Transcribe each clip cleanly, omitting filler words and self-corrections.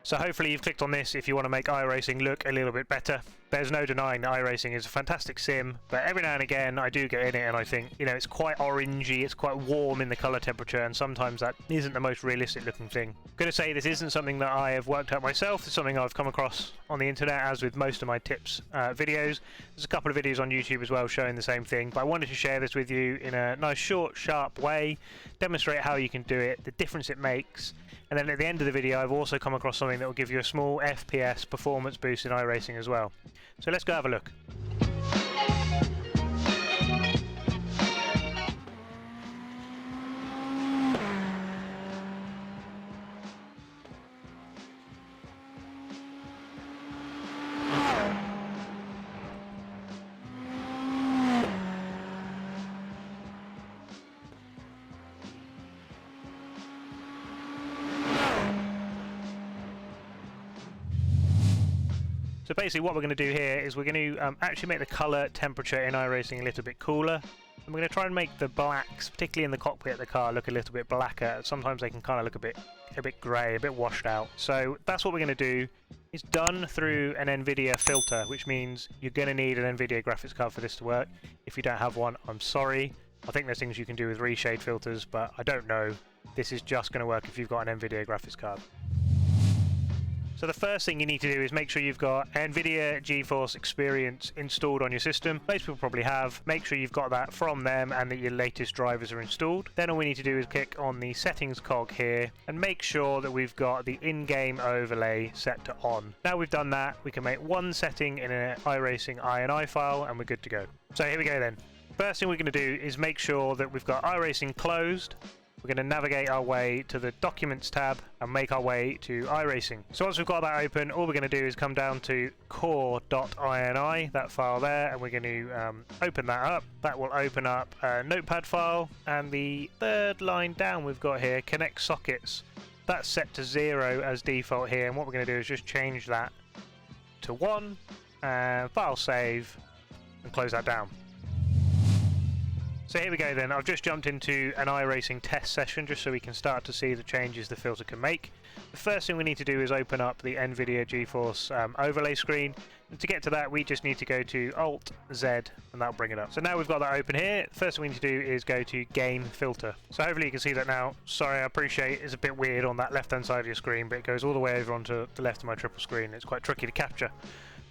So hopefully you've clicked on this if you want to make iRacing look a little bit better. There's no denying that iRacing is a fantastic sim, but every now and again I do get in it and I think, you know, it's quite orangey, it's quite warm in the colour temperature, and sometimes that isn't the most realistic looking thing. I'm going to say this isn't something that I have worked out myself, it's something I've come across on the internet, as with most of my tips videos. There's a couple of videos on YouTube as well showing the same thing, but I wanted to share this with you in a nice short, sharp way, demonstrate how you can do it, the difference it makes, and then at the end of the video I've also come across something that will give you a small FPS performance boost in iRacing as well. So let's go have a look. So basically what we're going to do here is we're going to actually make the colour temperature in iRacing a little bit cooler. And we're going to try and make the blacks, particularly in the cockpit of the car, look a little bit blacker. Sometimes they can kind of look a bit grey, a bit washed out. So that's what we're going to do. It's done through an Nvidia filter, which means you're going to need an Nvidia graphics card for this to work. If you don't have one, I'm sorry. I think there's things you can do with reshade filters, but I don't know. This is just going to work if you've got an Nvidia graphics card. So the first thing you need to do is make sure you've got Nvidia GeForce Experience installed on your system. Most people probably have. Make sure you've got that from them and that your latest drivers are installed. Then all we need to do is click on the settings cog here and make sure that we've got the in-game overlay set to on. Now we've done that, we can make one setting in an iRacing INI file and we're good to go. So here we go then. First thing we're going to do is make sure that we've got iRacing closed. We're going to navigate our way to the Documents tab and make our way to iRacing. So once we've got that open, all we're going to do is come down to core.ini, that file there, and we're going to open that up. That will open up a notepad file, and the third line down we've got here, connect sockets. That's set to 0 as default here, and what we're going to do is just change that to 1, and file save, and close that down. So here we go then, I've just jumped into an iRacing test session just so we can start to see the changes the filter can make. The first thing we need to do is open up the Nvidia GeForce overlay screen, and to get to that we just need to go to Alt-Z and that'll bring it up. So now we've got that open here, the first thing we need to do is go to Game Filter. So hopefully you can see that now. Sorry, I appreciate it's a bit weird on that left hand side of your screen, but it goes all the way over onto the left of my triple screen. It's quite tricky to capture.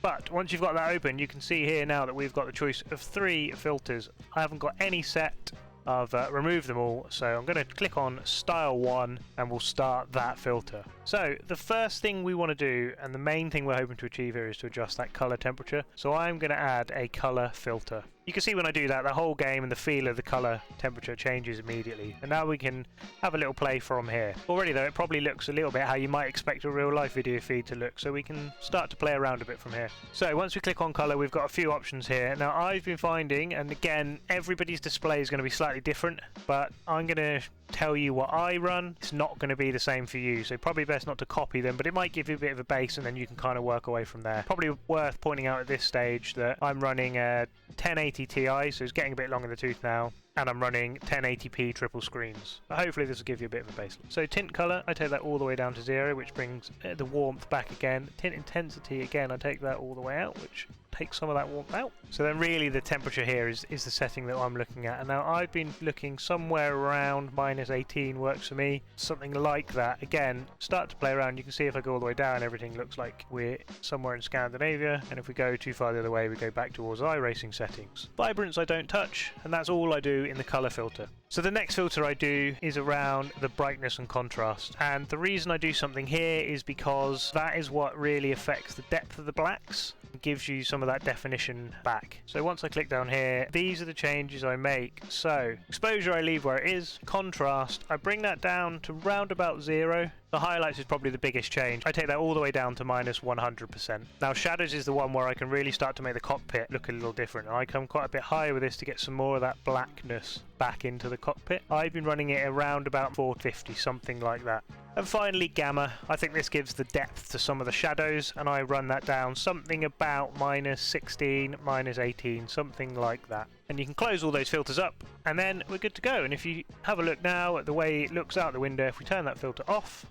But once you've got that open, you can see here now that we've got the choice of 3 filters. I haven't got any set. I've removed them all, so I'm going to click on Style 1 and we'll start that filter. So the first thing we want to do, and the main thing we're hoping to achieve here, is to adjust that color temperature. So I'm going to add a color filter. You can see when I do that, the whole game and the feel of the color temperature changes immediately. And now we can have a little play from here. Already though, it probably looks a little bit how you might expect a real life video feed to look, so we can start to play around a bit from here. So once we click on color, we've got a few options here. Now I've been finding, and again, everybody's display is going to be slightly different, but I'm going to tell you what I run. It's not going to be the same for you, so probably best not to copy them, but it might give you a bit of a base and then you can kind of work away from there. Probably worth pointing out at this stage that I'm running a 1080 Ti, so it's getting a bit long in the tooth now, and I'm running 1080p triple screens. But hopefully this will give you a bit of a baseline. So tint color, I take that all the way down to 0, which brings the warmth back again. Tint intensity, again, I take that all the way out, which takes some of that warmth out. So then really the temperature here is the setting that I'm looking at. And now I've been looking somewhere around -18 works for me. Something like that. Again, start to play around. You can see if I go all the way down, everything looks like we're somewhere in Scandinavia. And if we go too far the other way, we go back towards iRacing settings. Vibrance I don't touch, and that's all I do in the color filter. So the next filter I do is around the brightness and contrast, and the reason I do something here is because that is what really affects the depth of the blacks and gives you some of that definition back. So once I click down here, these are the changes I make. So exposure I leave where it is, contrast I bring that down to round about 0. The highlights is probably the biggest change. I take that all the way down to -100%. Now shadows is the one where I can really start to make the cockpit look a little different. I come quite a bit higher with this to get some more of that blackness back into the cockpit. I've been running it around about 450, something like that. And finally gamma, I think this gives the depth to some of the shadows, and I run that down something about -16, -18, something like that. And you can close all those filters up and then we're good to go. And if you have a look now at the way it looks out the window, if we turn that filter off,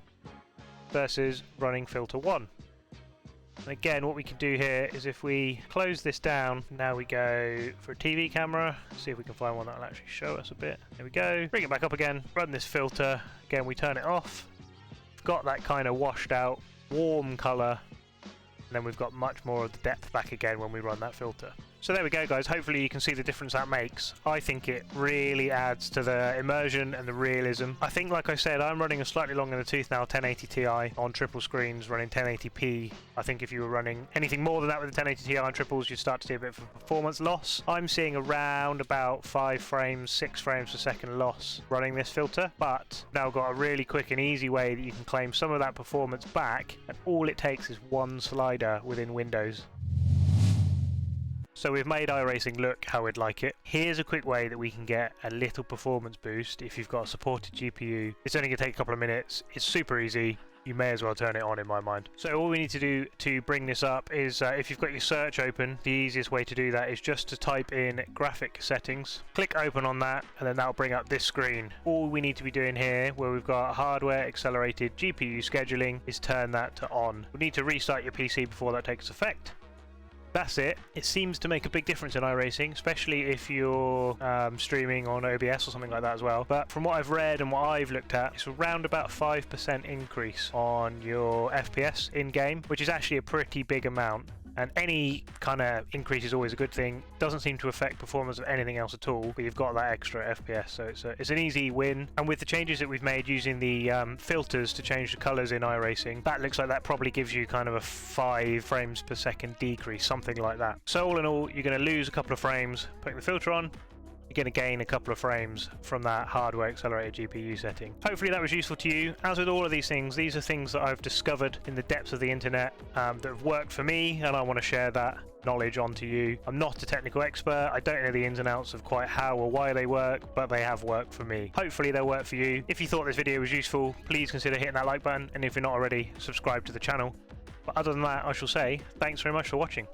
versus running filter 1. And again, what we can do here is if we close this down, now we go for a TV camera, see if we can find one that'll actually show us a bit. There we go. Bring it back up again, run this filter. Again, we turn it off. We've got that kind of washed out, warm colour, and then we've got much more of the depth back again when we run that filter. So there we go, guys. Hopefully you can see the difference that makes. I think it really adds to the immersion and the realism. I think, like I said, I'm running a slightly long in the tooth now 1080 Ti on triple screens, running 1080p. I think if you were running anything more than that with the 1080 Ti on triples, you'd start to see a bit of a performance loss. I'm seeing around about 5 frames, 6 frames per second loss running this filter, but now got a really quick and easy way that you can claim some of that performance back, and all it takes is one slider within Windows. So we've made iRacing look how we'd like it. Here's a quick way that we can get a little performance boost if you've got a supported GPU. It's only going to take a couple of minutes. It's super easy. You may as well turn it on in my mind. So all we need to do to bring this up is if you've got your search open, the easiest way to do that is just to type in graphic settings. Click open on that, and then that'll bring up this screen. All we need to be doing here, where we've got hardware accelerated GPU scheduling, is turn that to on. We need to restart your PC before that takes effect. That's it. It seems to make a big difference in iRacing, especially if you're streaming on OBS or something like that as well. But from what I've read and what I've looked at, it's around about 5% increase on your FPS in-game, which is actually a pretty big amount. And any kind of increase is always a good thing. Doesn't seem to affect performance of anything else at all, but you've got that extra FPS, so it's an easy win. And with the changes that we've made using the filters to change the colours in iRacing, that looks like that probably gives you kind of a 5 frames per second decrease, something like that. So all in all, you're going to lose a couple of frames putting the filter on. You're going to gain a couple of frames from that hardware accelerated GPU setting. Hopefully that was useful to you. As with all of these things are things that I've discovered in the depths of the internet that have worked for me, and I want to share that knowledge onto you. I'm not a technical expert. I don't know the ins and outs of quite how or why they work, but they have worked for me. Hopefully they'll work for you. If you thought this video was useful, please consider hitting that like button, and if you're not already, subscribe to the channel. But other than that, I shall say thanks very much for watching.